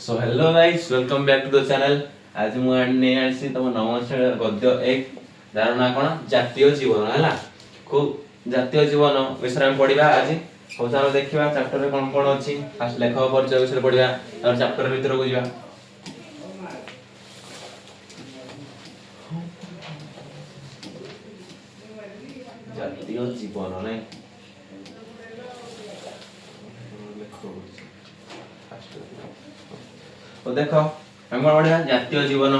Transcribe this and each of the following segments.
So hello guys welcome back to the channel. आज मु ने आसी तम नमस्कार गद्य एक दार ना कोन जातीय जीवन हला खूब जातीय जीवन विषय हम पढिबा आज। हो चलो देखिबा चैप्टर रे कोन कोन अछि। फर्स्ट लेखक परिचय विषय पढिबा और चैप्टर भीतर को जिबा। जातीय जीवन नै तो देखो हम बढ़िया जातीय जीवन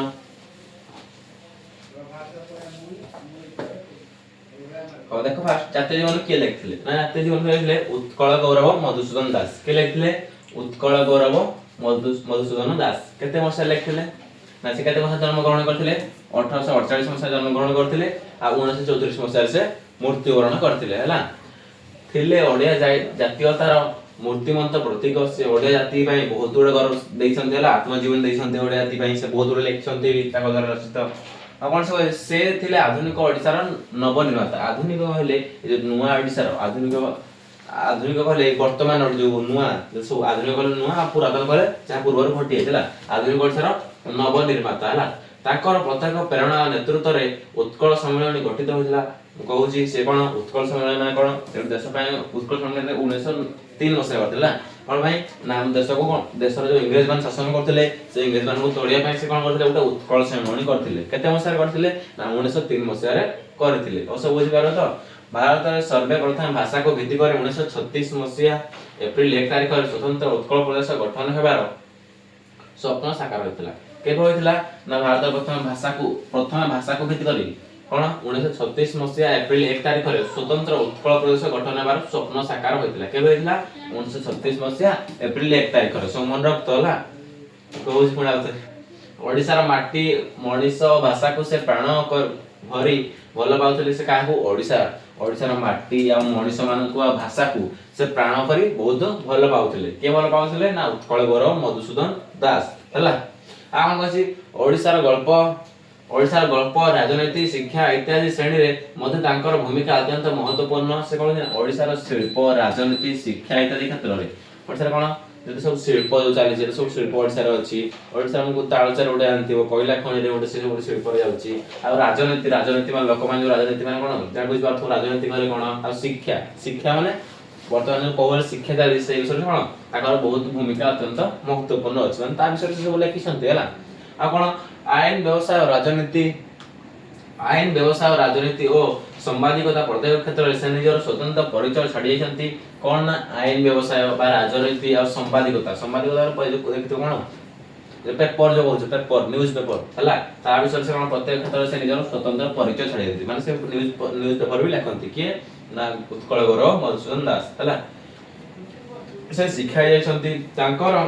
देखो फास्ट जातीय जीवन किए लिखिले ना जातीय जीवन लिखिले उत्कल गौरव मधुसूदन दास के लिखिले उत्कल गौरव मधुसूदन दास केते मसिया लिखिले ना से केते मसिया जन्म ग्रहण करथिले 1848 मसिया जन्म ग्रहण करथिले आ 1934 मसिया से मृत्युवरण करथिले हला थिले ओडिया जातीयतार मूर्तिमंत प्रतीक से ओडिया जाति पई बहुत गुड गर्व दैछन्ते हला आत्मजीवन दैछन्ते ओडिया जाति पई से बहुत गुड लिखछन्ते ताको द्वारा रचित आपण से थिले आधुनिक ओडिसा र नवनिर्माता आधुनिक हेले जे नुवा ओडिसा र आधुनिक कहले वर्तमान जो नुवा सब आधुनिक कहले नुवा पुरातन कहले जा पूर्वर घटी हेला आधुनिक ओडिसा र नवनिर्माता हला ताकर प्रत्येक प्रेरणा नेतृत्व रे उत्कल सम्मेलन गठित होइला कहूची से कोन उत्कल सम्मेलन कोन देश पई उत्कल सम्मेलन 1903 मसिया करथिला कोन भाई नाम देश को कोन देश रो जो इंग्रज मान शासन करथिले से इंग्रज मान को तोड़िया पई से कोन करथिले उटा उत्कल सम्मेलन करथिले केते मसिया करथिले ना 1903 मसिया रे करथिले ओ सब बुझि पारो तो भारत रे सर्वे प्रथम भाषा को भित्ति करे 1936 मसिया एप्रिल 1 तारिख रे स्वतंत्र उत्कल प्रदेश गठन हेबार स्वप्न साकार होइतिला केबे होइतिला ना भारत प्रथम भाषा को भित्ति करी कोन 1936 मसिया एप्रिल 1 तारिख रे स्वतंत्र उत्कल प्रदेश गठन हेबार स्वप्न साकार होइतिला केबे होइतिला 1936 मसिया एप्रिल 1 तारिख रे सो मन रखतो हला कहूछ पुणा ओडिसा रा माटी मणिष भाषा को से प्राण कर भरी भल पाउतले से काहू ओडिसा रा माटी आ मणिष मान को भाषा को से प्राण करी बहुत भल पाउतले के भल पाउतले ना उत्कल गौरव मधुसूदन दास हला आ कोन कछि ओडिसा रा गल्प राजनीति शिक्षा इत्यादि श्रेणी रे मध्य तांकर भूमिका अत्यंत महत्वपूर्ण से कोन ओडिसा रा शिल्प राजनीति शिक्षा इत्यादि क्षेत्र रे ओडिसा रा कोन जे सब शिल्प जो चली जे सब शिल्प ओडिसा रा अछि ओडिसा हमकु ताळचर ओडे आनथिबो कोइला खणी रे ओडे से ओडे शिल्प रे जाउछि आ राजनीति मान लोक मान जो राजनीति मान कोन जा बुझ पाथो राजनीति करे कोन आ शिक्षा माने वर्तमान जो कोवल शिक्षा चली से विषय कोन ताकर बहुत भूमिका अत्यंत महत्वपूर्ण अछि मान ता विषय से सब लिखिसंते हला आ कोन आईन व्यवसाय राजनीति और संवादिकता प्रत्येक क्षेत्र में से निजर स्वतंत्र परिचय छाड़ी जायछंती कोन ना आईन व्यवसाय बा राजनीति और संवादिकता देखते कोन जे पेपर जो कहू पेपर न्यूज़ पेपर हला ता विषय से कोन प्रत्येक क्षेत्र से निजर स्वतंत्र परिचय छाड़ी जायछंती माने से न्यूज़ पेपर भी लिखंती के ना उत्कल गौरव मधुसूदन दास हला से सिखाई जायछंती तांकर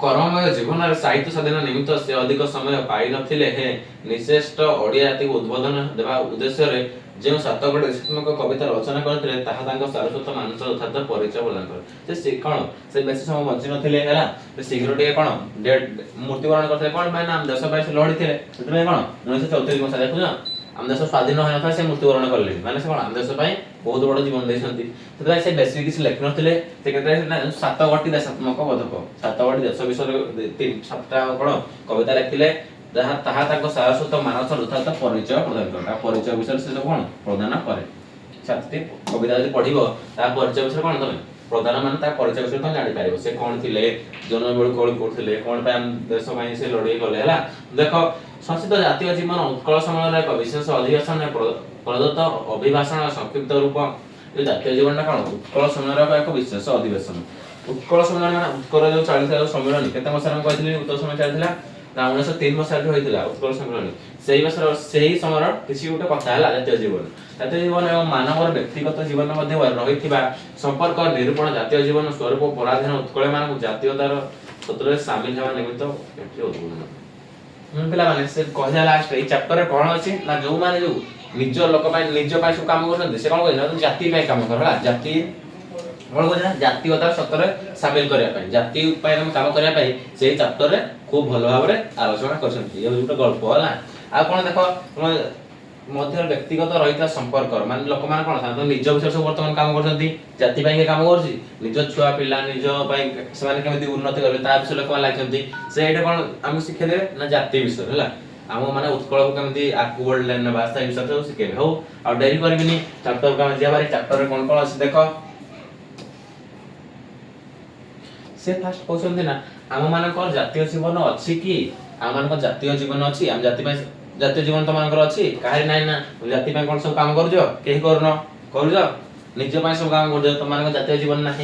कर्ममय जीवन साहित्य साधना निमित्त से अधिक समय पाई नथिले हे निश्रेष्ठ ओडिया जाति को उद्बोधन देवा उद्देश्य रे जे सातगड देशात्मक कविता रचना करथिले ताहा तांको सारस्वत मानस यथार्थ परिचय प्रदान करे से कोन से बेसी समय बंची नथिले हला से शीघ्र टे कोन डेट मृत्युवरण करथिले कोन भाई नाम देश पाई से लढी थिले सेतमे कोन 1934 मसा देखु हम देश स्वाधीन होय नथा से मृत्युवरण करले माने से कोन हम देश पाई बहुत बड़ जीवन दैछंती सेतमे से बेसी किछ लेख नथिले से केते सात गटी देशात्मक बोधक सात गटी देश विषय तीन सातटा कोन कविता लिखिले जहा ताहा ताको सारस्वत मानस यथार्थ परिचय प्रदान करता परिचय विषय से कोन प्रदान करे सातटी कविता जदि पढिबो ता परिचय विषय कोन तमे प्रदान मान ता परिचय विषय तो जानि पारिबो से कोन थिले जन्म बेल कोन करथिले कोन पय देश पय से लड़ाई करले हला देखो संस्कृत जातीय जीवन उत्कल सम्मेलन एक विशेष अधिवेशन प्रदत्त अभिभाषण संक्षिप्त रूप ये जातीय जीवन कोन उत्कल सम्मेलन एक विशेष अधिवेशन उत्कल सम्मेलन माने उत्कल जो चलिथा सम्मेलन केते मसरा कहथिले उत्कल सम्मेलन चलिथिला ना 1903 मसिया रे होइतिला उत्कल सम्मेलन सेही समयर किछि उटे कथा हला जातीय जीवन एवं मानवर व्यक्तिगत जीवन मध्ये रहिथिबा संपर्क निरूपण जातीय जीवन स्वरूप पराधीन उत्कल मान जातीयतार क्षेत्र रे शामिल हेबा निमित्त एठी उद्बोधन पिला माने से कहला लास्ट ए चैप्टर रे कोन अछि ना जो माने जो निज लोक पाई निज पाई सब काम करछन से कोन कहना जाति पाई काम कर हला जाति कोन कहना जातीयतार क्षेत्र रे शामिल करिया पाई जाति पाई हम काम करिया पाई से चैप्टर रे खूब भलो भाबरे आलोचना करछन ये गुटे गल्प हला आ कोन देखो मध्य व्यक्तिगत रही संपर्क मान लोक मैंने कौन था निज विषय सब बर्तमान काम कर जाति काम कर निज छुआ पिला निज केमी उन्नति करेंगे विषय लोक लगे से कौन आमको शिखे ना जाति विषय है आम मैंने उत्कल को कमी आगे बढ़ले ना विषय सब शिखे हूँ आ डेरी करी चैप्टर को जाबारी चैप्टर कौन कौन अच्छे देख से फास्ट कहते ना आम मान जातीय जीवन अच्छी कि आम मान जातीय जीवन अच्छी आम जाति जातीय जीवन तुम अच्छी कहीं ना ना जाति कौन सब काम कर निज सब काम कर तुम जातीय जीवन ना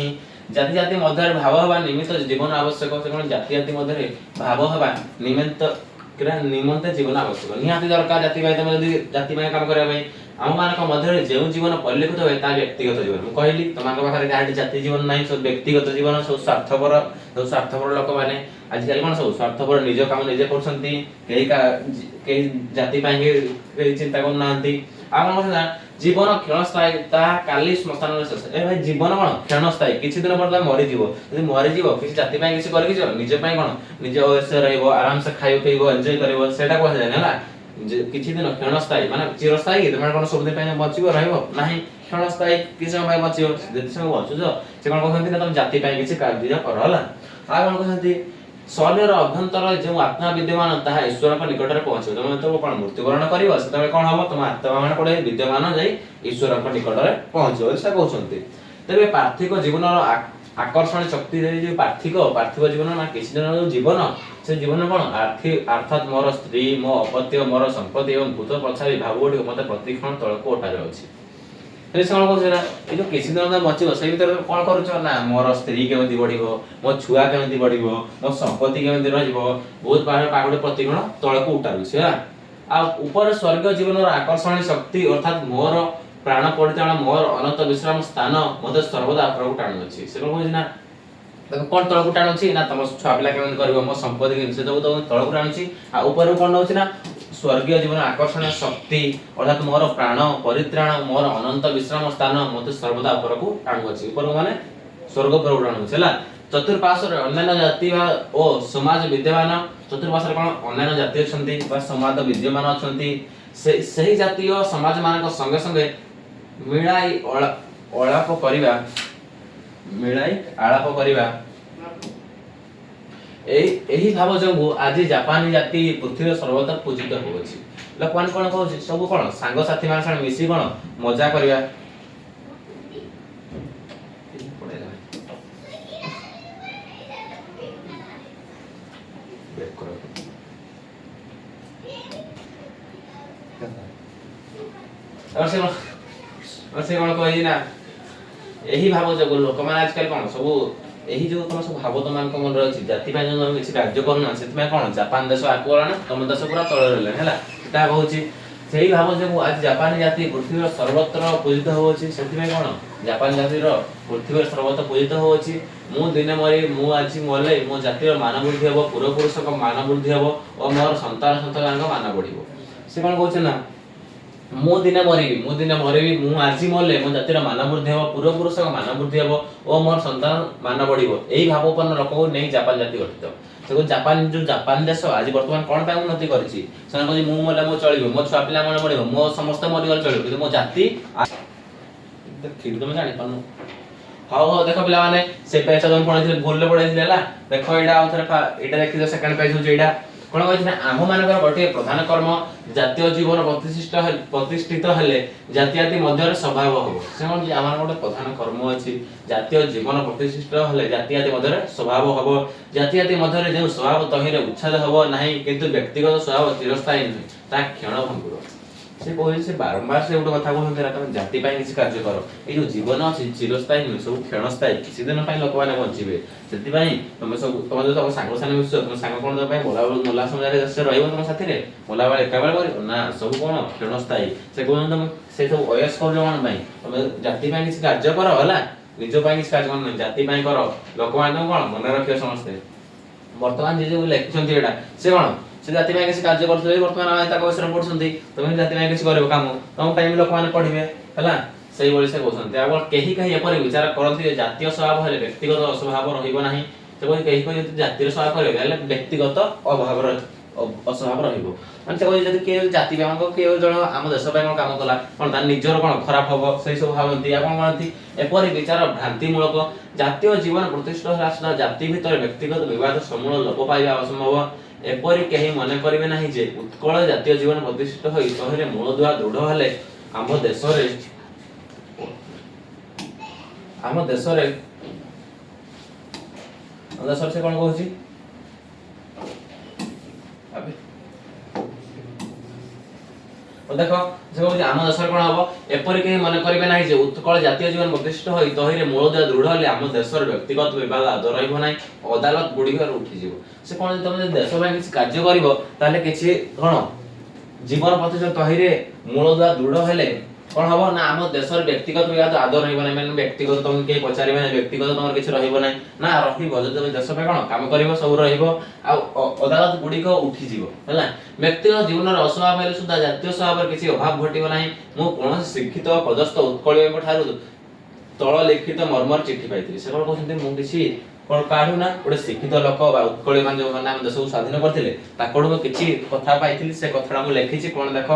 जाति जाति मध्य भाव हवा निमित्त जीवन आवश्यक से कौन जाति जाति मध्य भाव हवा निमंते जीवन आवश्यक निहाती दरकार जाति तुम जाति काम करने आम मान मध्य जो जीवन परिलक्षित हुए व्यक्तिगत जीवन मुझे कहली तुम पाखे जहाँ जाति जीवन ना सब व्यक्तिगत जीवन सब स्वार्थपर लोक मैंने आजिकल कौन सब स्वार्थपर निज काम निजे कर जाति चिंता करना जीवन क्षणस्थायी काली श्मशान शेष ए भाई जीवन कौन क्षणस्थायी किसी दिन पर मरीज मरीज किसी जाति किसी कर निज कौन निज वयस आराम से खाइब पीब एंजॉय कर कहना किसी दिन क्षणस्थायी माने चिरस्थायी तुम कौन सब दिन बचब रहा क्षणस्थायी किसी समय बचो जिते समय बचुच से कौन कहते तुम जाति किसी कार्य कर आ कौन कहते शरीर अभ्यंतर जो आत्मा विद्यमान ताहा ईश्वर के निकट में पहुंचे तुम तो कौन मृत्युवरण कर से कौन हम तुम आत्मा मान कौन विद्यमान जाई ईश्वर के निकट में पहुंचे से कहते तेरे पार्थिक जीवन आकर्षण शक्ति जो पार्थिव जीवन ना किसी दिन जो जीवन से जीवन कौन अर्थात मोर स्त्री मो अपत्य मोर संपत्ति और भूत प्रथा विभाग गुड़ मत प्रतिक्षण तलक उठार अच्छी जो किसी दिन बचब से भर कौन कर मोर स्त्री केमी बढ़ मो छुआ केमी बढ़ मो संपत्ति केमी बहुत पागड़े प्रतिक्षण तलक उठार आ ऊपर स्वर्ग जीवन आकर्षण शक्ति अर्थात मोर प्राण परिचालन मोर अनंत विश्राम स्थान मत सर्वदा ऊपर टाणु अच्छी से कौन ना कौन तलक टाणुची ना तुम छुआ पिला केमी कर मो संपत्ति से सब तुम तलक टाणुची आ ऊपर कौन नौची ना स्वर्गीय जीवन आकर्षण शक्ति अर्थात मोर प्राण परित्राण मोर अनंत विश्राम स्थान मत सर्वदा ऊपर को टाणु अच्छी ऊपर माने स्वर्ग ऊपर टाणु है चतुर्पार्श्व अन्य जाति ओ समाज विद्यमान चतुर्पार्श्व कौन अन्य जाति अच्छा समाज विद्यमान अच्छा से जातीय समाज मान संगे संगे मिलाई आलाप करवा एही भाव जो आज जापानी जाति पृथ्वी सर्वदा पूजित होउछि लोक मान कोन कहउछि सब कोन सांग साथी मान संग मिसी कोन मजा करबा और से कोन कहि ना एही भाव जो लोक मान आजकल कोन सब एही जो तुम सब भाव तुम मान मन रही जाति जो किसी कार्य करना से कौन जापान देश आगे गलाना तुम देश पूरा तल रहा है सेटा कहूँ से भाव जो आज जापानी जाति पृथ्वी सर्वत्र पूजित होची कौन जापान जातिर पृथ्वी सर्वत्र पूजित होची मु दिने मरी मु आज मले मो जातिर मान वृद्धि हे पूर्वपुरुष मान वृद्धि हे और मोर संतान संतान मान बढ़ से कौन कहते ना मु दिने मरबी मु आज मले मो जातिर मान वृद्धि हे पूर्वपुरुष मान वृद्धि हे और मोर संतान मान बढ़ यही भावपन्न लोक को नहीं जापान जाति गठित देखो जापान जो जापान देश आज बर्तमान कौन पाई उन्नति करिछि से कहै मु मले मो चलिबो मो छुआ पिला मन बढ़िबो मो समस्त मरिगल चलिबो किंतु मो जाति देखि तुम जानि पनु हाउ देखो पिला माने से पेज तुम पढिथिले भूल पढिथिले ला देखो एडा आउथरे एडा देखि सेकंड पेज हो एडा कोन कहै छै आम मानकर गोटे प्रधान कर्म जातीय जीवन प्रतिष्ठित हेले जातीयाति मध्य स्वभाव हो से कोन आम गोटे प्रधान कर्म अछि जातीय जीवन प्रतिष्ठित हेले जातीयाति मध्य स्वभाव हो जातीयाति मध्य जो स्वभाव तहिरे उच्छेद हो नाही किंतु व्यक्तिगत स्वभाव चिरस्थायी नहीं ता क्षण भंगुर से कहै से बारंबार से गोटे कथा कहते तुम जाति किसी कार्य कर ये जो जीवन अच्छी चिरस्थायी नुहे सब क्षणस्थायी किसी दिन लोक मैंने बचे से तुम सब तुम जो तुम सांग साथ मिस तुम सांग कौन मला समय तुम साथी मला बेले एका बेले ना सब कौन क्षणस्थायी से कहते तुम से सब वयस्क कौन तुम जाति किसी कार्य कर है निज किसी कार्य कर जाति कर लोक मैंने कौन मन रख समस्ते बर्तमान जो लिखुंट यहाँ से कौन से जाति किसी कार्य करते बर्तमान विषय पढ़ुंट तुम जाति किसी कर कम तुम लोक मैंने पढ़े है से भाई से कहते अब कहीं कहीं एपरी विचार करते जातीय स्वभाव है व्यक्तिगत अस्वभाव रही से कहीं कहीं जातिर स्वभाव करेंगे व्यक्तिगत ଅସ୍ୱଭାବ ରହିବ। ମାନେ ସେ କହୁଛି ଯଦି କିଏ ଜାତି ପାଇଁ କିଏ ଜଣ ଆମ ଦେଶ ପାଇଁ କଣ କାମ କଲା କଣ ତାର ନିଜର କଣ ଖରାପ ହବ ସେଇ ସବୁ ଭାବନ୍ତି ଆପଣ କହନ୍ତି। ଏପରି ବିଚାର ଭ୍ରାନ୍ତି ମୂଳକ। ଜାତୀୟ ଜୀବନ ପ୍ରତିଷ୍ଠିତ ହେଲା ସୁଦ୍ଧା ଜାତି ଭିତରେ ବ୍ୟକ୍ତିଗତ ବିବାଦ ସମୂଳ ଲୋପ ପାଇବା ଅସମ୍ଭବ। ଏପରି କେହି ମନେ କରିବେ ନାହିଁ ଯେ ଉତ୍କଳ ଜାତୀୟ ଜୀବନ ପ୍ରତିଷ୍ଠିତ ହୋଇ ତହିଁରେ ମୂଳଦୁଆ ଦୃଢ ହେଲେ ଆମ ଦେଶରେ ସେ କଣ କହୁଛି ଦେଖ ସେ କହୁଛି ଆମ ଦେଶରେ କଣ ହବ ଏପରି କେହି ମନେ କରିବେ ନାହିଁ ଯେ ଉତ୍କଳ ଜାତୀୟ ଜୀବନ ପ୍ରତିଷ୍ଠିତ ହୋଇ ତହିଁରେ ମୂଳଦୁଆ ଦୃଢ ହେଲେ ଆମ ଦେଶର ବ୍ୟକ୍ତିଗତ ବିବାଦ ଆଦର ରହିବ ନାହିଁ ଅଦାଲତ ଗୁଡ଼ିକରେ ଉଠିଯିବ। ସେ କଣ ତମେ ଯଦି ଦେଶ ପାଇଁ କିଛି କାର୍ଯ୍ୟ କରିବ ତାହେଲେ କିଛି କଣ ଜୀବନ ପ୍ରତିଷ୍ଠିତ ତହିଁରେ ମୂଳଦୁଆ ଦୃଢ ହେଲେ କଣ ହବ ନା ଆମ ଦେଶର ବ୍ୟକ୍ତିଗତ ବିବାଦ ଆଦର ରହିବ ନାହିଁ। ମାନେ ବ୍ୟକ୍ତିଗତ ତମକୁ କେହି ପଚାରିବେ ନାହିଁ ବ୍ୟକ୍ତିଗତ ତମର କିଛି ରହିବ ନାହିଁ ନା ରହିବ ଯଦି ତମେ ଦେଶ ପାଇଁ କଣ କାମ କରିବ ସବୁ ରହିବ ଆଉ ଅଦାଲତ ଗୁଡ଼ିକ ଉଠିଯିବ ହେଲା। ବ୍ୟକ୍ତିଗତ ଜୀବନର ଅସ୍ୱଭାବ ହେଲେ ସୁଦ୍ଧା ଜାତୀୟ ସ୍ୱଭାବରେ କିଛି ଅଭାବ ଘଟିବ ନାହିଁ। ମୁଁ କୌଣସି ଶିକ୍ଷିତ ପଦସ୍ଥ ଉତ୍କଳୀୟଙ୍କ ଠାରୁ ତଳ ଲିଖିତ ମର୍ମର ଚିଠି ପାଇଥିଲି। ସେ କଣ କହୁଛନ୍ତି ମୁଁ କିଛି କଣ କାଢୁ ନା ଗୋଟେ ଶିକ୍ଷିତ ଲୋକ ବା ଉତ୍କଳୀୟ ମାନେ ଯୋଉମାନେ ଆମ ଦେଶକୁ ସ୍ୱାଧୀନ କରିଥିଲେ ତାଙ୍କଠୁ ମୁଁ କିଛି କଥା ପାଇଥିଲି ସେ କଥାଟା ମୁଁ ଲେଖିଛି କଣ ଦେଖ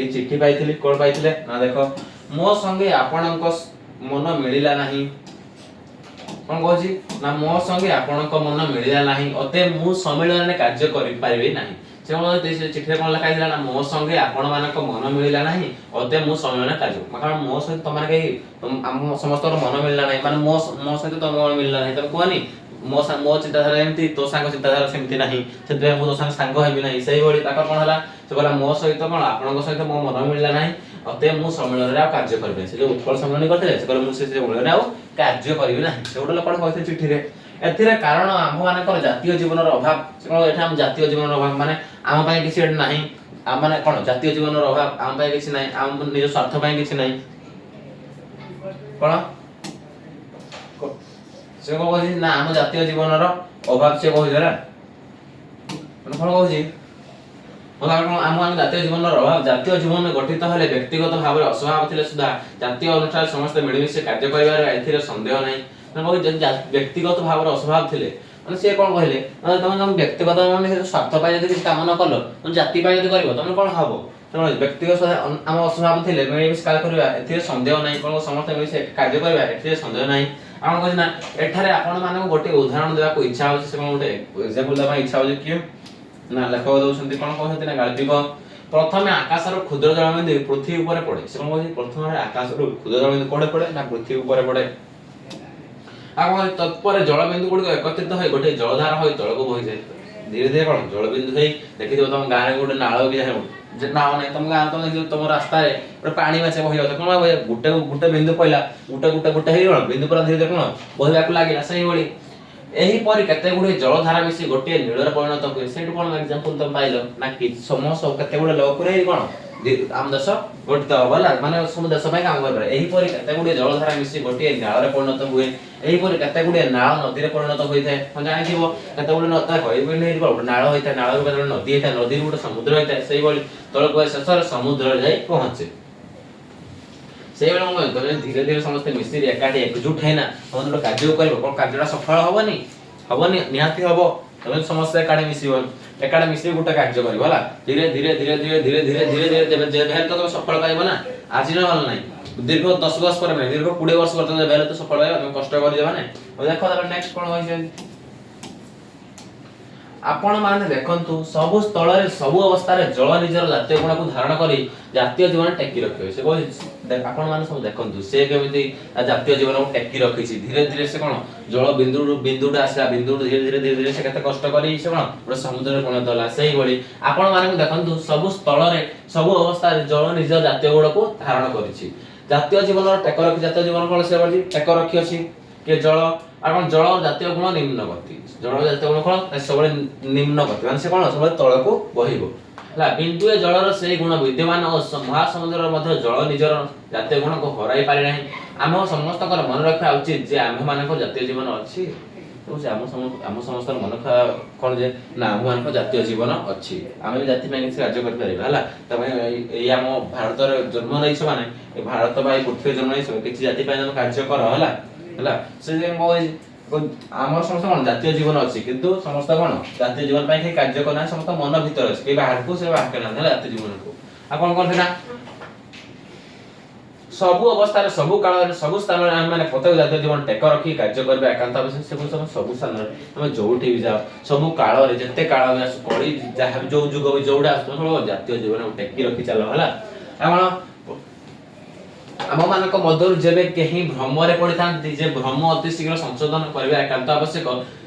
এই চিঠি পাইଥିଲି কোন পাইଥିଲେ না দেখো ମୋ ସଙ୍ଗେ ଆପଣଙ୍କ ମନ ମିଳିଲା ନାହିଁ କଣ କହୁଛି ନା ମୋ ସଙ୍ଗେ ଆପଣଙ୍କ ମନ ମିଳିଲା ନାହିଁ ଅତେ ମୁଁ ସମ୍ମିଳନରେ କାର୍ଯ୍ୟ କରିପାରିବି ନାହିଁ। ସେ କଣ ସେ ଚିଠିରେ କଣ ଲେଖା ହେଇଥିଲା ନା ମୋ ସଙ୍ଗେ ଆପଣ ମାନଙ୍କ ମନ ମିଳିଲା ନାହିଁ ଅତେ ମୁଁ ସମ୍ମିଳନରେ କାର୍ଯ୍ୟ କାରଣ ମୋ ସହିତ ତମମାନେ କେହି ଆମ ସମସ୍ତଙ୍କର ମନ ମିଳିଲା ନାହିଁ ମାନେ ମୋ ସହିତ ତମ ମନ ମିଳିଲା ନାହିଁ ତମେ କୁହନି ମୋ ଚିନ୍ତାଧାରା ଏମିତି ତୋ ସାଙ୍ଗ ଚିନ୍ତାଧାରା ସେମିତି ନାହିଁ ସେଥିପାଇଁ ମୁଁ ତୋ ସାଙ୍ଗ ହେବି ନାହିଁ। ସେଇଭଳି ତାଙ୍କର କଣ ହେଲା ସେ କହିଲା ମୋ ସହିତ କଣ ଆପଣଙ୍କ ସହିତ ମୋ ମନ ମିଳିଲା ନାହିଁ ଅତେ ମୁଁ ସମ୍ମିଳନରେ ଆଉ କାର୍ଯ୍ୟ କରିବି। ସେ ଯୋଉ ଉତ୍କଳ ସମ୍ମିଳନୀ କରିଥିଲେ ସେ କହିଲେ ମୁଁ ସେ ସମ୍ମିଳନୀରେ ଆଉ କାର୍ଯ୍ୟ କରିବି ନାହିଁ। ସେ ଗୋଟେ ଲୋକ କହିଥିଲେ ଚିଠିରେ ଏଥିରେ କାରଣ ଆମ୍ଭମାନଙ୍କର ଜାତୀୟ ଜୀବନର ଅଭାବ। ସେ କଣ ଏଠି ଆମ ଜାତୀୟ ଜୀବନର ଅଭାବ ମାନେ ଆମ ପାଇଁ କିଛି ଏଠି ନାହିଁ ଆମ ମାନେ କଣ ଜାତୀୟ ଜୀବନର ଅଭାବ ଆମ ପାଇଁ କିଛି ନାହିଁ ଆମ ନିଜ ସ୍ୱାର୍ଥ ପାଇଁ କିଛି ନାହିଁ କଣ ସେ କଣ କହୁଛି ନା ଆମ ଜାତୀୟ ଜୀବନର ଅଭାବ ସେ କହୁଛି ହେଲା କଣ କହୁଛି ଆମ ଜାତୀୟ ଜୀବନର ଅଭାବ ଜାତୀୟ ଜୀବନ ଗଠିତ ହେଲେ ବ୍ୟକ୍ତିଗତ ଭାବରେ ଅସ୍ୱଭାବ ଥିଲେ ସୁଦ୍ଧା ଜାତୀୟ ଅନୁଷ୍ଠାନ ସମସ୍ତେ ମିଳିମିଶି କାର୍ଯ୍ୟ କରିବାରେ ଏଥିରେ ସନ୍ଦେହ ନାହିଁ। ବ୍ୟକ୍ତିଗତ ଭାବରେ ଅସ୍ୱଭାବ ଥିଲେ ମାନେ ସେ କଣ କହିଲେ ତମେ ତମ ବ୍ୟକ୍ତିଗତ ମାନେ ସ୍ୱାର୍ଥ ପାଇଁ ଯଦି କିଛି କାମ ନ କଲ ତମେ ଜାତି ପାଇଁ ଯଦି କରିବ ତମେ କଣ ହବ ବ୍ୟକ୍ତିଗତ ଆମ ଅସ୍ୱଭାବ ଥିଲେ ମିଳିମିଶି କାର୍ଯ୍ୟ କରିବା ଏଥିରେ ସନ୍ଦେହ ନାହିଁ କଣ ସମସ୍ତେ ମିଳିମିଶି କାର୍ଯ୍ୟ କରିବା ଏଥିରେ ସନ୍ଦେହ ନାହିଁ। ଆପଣ କହୁଛି ନା ଏଠାରେ ଆପଣ ମାନଙ୍କୁ ଗୋଟେ ଉଦାହରଣ ଦେବାକୁ ଇଚ୍ଛା ହଉଛି ସେ କଣ ଗୋଟେ ଏକ୍ସାମ୍ପଲ ଦେବା ଇଚ୍ଛା ହଉଛି କି ନା ଲେଖକ ଦଉଛନ୍ତି କଣ କହୁଛନ୍ତି ନା ଗାଳ୍ପିକ ପ୍ରଥମେ ଆକାଶର କ୍ଷୁଦ୍ର ଜଳବିନ୍ଦୁ ପୃଥିବୀ ଉପରେ ପଡେ। ସେ କଣ କହୁଛି ପ୍ରଥମେ ଆକାଶରୁ କ୍ଷୁଦ୍ର ଜଳବିନ୍ଦୁ କୋଉଠି ପଡେ ନା ପୃଥିବୀ ଉପରେ ପଡେ। ଆଉ କଣ ତତ୍ପରେ ଜଳବିନ୍ଦୁ ଗୁଡ଼ିକ ଏକତ୍ରିତ ହୋଇ ଗୋଟେ ଜଳଧାରା ହୋଇ ତଳକୁ ବୋହିଯାଏ। ଧୀରେ ଧୀରେ କଣ ଜଳବିନ୍ଦୁ ହେଇ ଦେଖିଥିବ ତମ ଗାଁରେ ଗୋଟେ ନାଳ ବି ନାଳ ନାହିଁ ତମ ଗାଁ ତମ ଦେଖିଥିବ ତମ ରାସ୍ତାରେ ଗୋଟେ ପାଣି ମାଛ ବହି ଯାଉଥିବ କଣ ଗୋଟେ ବିନ୍ଦୁ ପଇଲା ଗୋଟେ ହେଇ କଣ ବିନ୍ଦୁ ପୁରା ଧୀରେ ଧୀରେ କଣ ବହିବାକୁ ଲାଗିଲା। ସେଇଭଳି ଏହିପରି କେତେ ଗୁଡ଼ିଏ ଜଳଧାରା ମିଶି ଗୋଟିଏ ନୀଳରେ ପରିଣତ ହୁଏ। ସେଇଠୁ କଣ ଏକ୍ସାମ୍ପଲ ତମେ ପାଇଲ ନା କି ସମସ୍ତ କେତେ ଗୁଡ଼ିଏ ଲୋକରେ କଣ ଆମ ଦେଶ ଗଠିତ ହବ ହେଲା ମାନେ ସବୁ ଦେଶ ପାଇଁ କାମ କରିପାରେ। ଏହିପରି କେତେ ଗୁଡ଼ିଏ ଜଳଧାରା ମିଶି ଗୋଟିଏ ନାଳରେ ପରିଣତ ହୁଏ। ଏହିପରି କେତେ ଗୁଡ଼ିଏ ନାଳ ନଦୀରେ ପରିଣତ ହୋଇଥାଏ। ହଁ ଜାଣିଥିବ କେତେ ଗୁଡ଼ିଏ ନଦୀ ହେଇଯିବ ଗୋଟେ ନାଳ ହୋଇଥାଏ ନାଳରୁ କେତେ ନଦୀ ହେଇଥାଏ ନଦୀରୁ ଗୋଟେ ସମୁଦ୍ର ହେଇଥାଏ। ସେଇଭଳି ତଳକୁ ଶେଷରେ ସମୁଦ୍ରରେ ଯାଇ ପହଞ୍ଚେ। ସେଇଭଳି ଧୀରେ ଧୀରେ ସମସ୍ତେ ମିଶିକି ଏକାଠି ଏକଜୁଟ ହେଇନା ତମେ ଗୋଟେ କାର୍ଯ୍ୟ କରିବ କଣ କାର୍ଯ୍ୟଟା ସଫଳ ହବନି ନିହାତି ହବ। ତମେ ସମସ୍ତେ ଏକାଠି ମିଶିବ ଏକାଠି ମିଶିକି ଗୋଟେ କାର୍ଯ୍ୟ କରିବ ହେଲା ଧୀରେ ଧୀରେ ଧୀରେ ଧୀରେ ଧୀରେ ଧୀରେ ଧୀରେ ଧୀରେ ଯେବେ ହେଲେ ତ ତମେ ସଫଳ ପାଇବ ନା ଆଜି ନହେଲେ ନାହିଁ ଦୀର୍ଘ 10 ବର୍ଷ ପରେ ନାହିଁ ଦୀର୍ଘ 20 ବର୍ଷ ପରେ ଯେବେ ହେଲେ ତ ସଫଳ ପାଇବ ତମେ କଷ୍ଟ କରିଯିବ ମାନେ ଦେଖ ତାପରେ ନେକ୍ସଟ କଣ କହିছে ଆପଣ ମାନେ ଦେଖନ୍ତୁ ସବୁ ସ୍ଥଳରେ ସବୁ ଅବସ୍ଥାରେ ଜଳ ନିଜର ଜାତୀୟ ଗୁଣକୁ ଧାରଣ କରି ଜାତୀୟ ଜୀବନ ଟେକି ରଖିବେ। ସେ କହୁଛି ଆପଣ ମାନେ ସବୁ ଦେଖନ୍ତୁ ସେ କେମିତି ଜାତୀୟ ଜୀବନକୁ ଟେକି ରଖିଛି ଧୀରେ ଧୀରେ ସେ କଣ ଜଳ ବିନ୍ଦୁଟା ଆସିଲା ବିନ୍ଦୁରୁ ଧୀରେ ଧୀରେ ଧୀରେ ଧୀରେ ସେ କେତେ କଷ୍ଟ କରି ସେ କଣ ଗୋଟେ ସମୁଦ୍ରରେ ପରିଣତ ହେଲା। ସେଇଭଳି ଆପଣ ମାନଙ୍କୁ ଦେଖନ୍ତୁ ସବୁ ସ୍ଥଳରେ ସବୁ ଅବସ୍ଥାରେ ଜଳ ନିଜ ଜାତୀୟ ଗୁଣକୁ ଧାରଣ କରିଛି। ଜାତୀୟ ଜୀବନର ଟେକ ରଖି ଜାତୀୟ ଜୀବନ କଣ ସେ କରିଛି ଟେକ ରଖି ଅଛି କି ଜଳ ଆଉ କଣ ଜଳ ଜାତୀୟ ଗୁଣ ନିମ୍ନ ଗତି ଜଳ ଜାତୀୟ ଗୁଣ କଣ ସବୁବେଳେ ନିମ୍ନ ଗତି ମାନେ ସେ କଣ ସବୁବେଳେ ତଳକୁ ବହିବ ହେଲା। ବିନ୍ଦୁଏ ଜଳର ସେଇ ଗୁଣ ବିଦ୍ୟମାନ ଓ ମହାସମୁଦ୍ରର ମଧ୍ୟ ଜଳ ନିଜର ଜାତୀୟ ଗୁଣକୁ ହରାଇ ପାରି ନାହିଁ। ଆମ ସମସ୍ତଙ୍କର ମନେ ରଖିବା ଉଚିତ ଯେ ଆମ୍ଭମାନଙ୍କ ଜାତୀୟ ଜୀବନ ଅଛି। ଆମ ସମସ୍ତଙ୍କର ମନେ ରଖିବା କଣ ଯେ ନା ଆମ୍ଭମାନଙ୍କ ଜାତୀୟ ଜୀବନ ଅଛି ଆମେ ବି ଜାତି ପାଇଁ କିଛି କାର୍ଯ୍ୟ କରିପାରିବା ହେଲା। ତମେ ଏଇ ଆମ ଭାରତରେ ଜନ୍ମ ନେଇଛ ମାନେ ଭାରତ ବା ଏଇ ପୃଥିବୀରେ ଜନ୍ମ ନେଇଛ କିଛି ଜାତି ପାଇଁ ତମେ କାର୍ଯ୍ୟ କର ହେଲା ହେଲା। ସେ ଆମର ସମସ୍ତ କଣ ଜାତୀୟ ଜୀବନ ଅଛି କିନ୍ତୁ ସମସ୍ତ କଣ ଜାତୀୟ ଜୀବନ ପାଇଁ କେହି କାର୍ଯ୍ୟ କରୁନାହାନ୍ତି ସମସ୍ତ ମନ ଭିତରେ ଅଛି କେହି ବାହାରକୁ ସେ ବାହାର କରିନାହାନ୍ତି ହେଲା ଜାତୀୟ ଜୀବନକୁ ଆଉ କଣ କଣ ସେଟା ସବୁ ଅବସ୍ଥାରେ ସବୁ କାଳରେ ସବୁ ସ୍ଥାନରେ ଆମେ ମାନେ ପ୍ରତ୍ୟେକ ଜାତୀୟ ଜୀବନ ଟେକ ରଖି କାର୍ଯ୍ୟ କରିବା ଏକାନ୍ତ ଆବଶ୍ୟକ ସବୁ ସ୍ଥାନରେ ତମେ ଯୋଉଠି ବି ଯାଅ ସବୁ କାଳରେ ଯେତେ କାଳ ବି ଆସୁ କଳି ଯାହା ଯୋଉ ଯୁଗ ବି ଯୋଉଟା ଆସୁ ସବୁ ଜାତୀୟ ଜୀବନ ଟେକି ରଖି ଚାଲ ହେଲା ଆପଣ ଆମ ମାନଙ୍କ ମଧ୍ୟରୁ ଯେବେ କେହି ଭ୍ରମରେ ପଡିଥାନ୍ତି ଯେ ଭ୍ରମ ଅତି ଶୀଘ୍ର ସଂଶୋଧନ କରିବା ଏକାନ୍ତ ଆବଶ୍ୟକ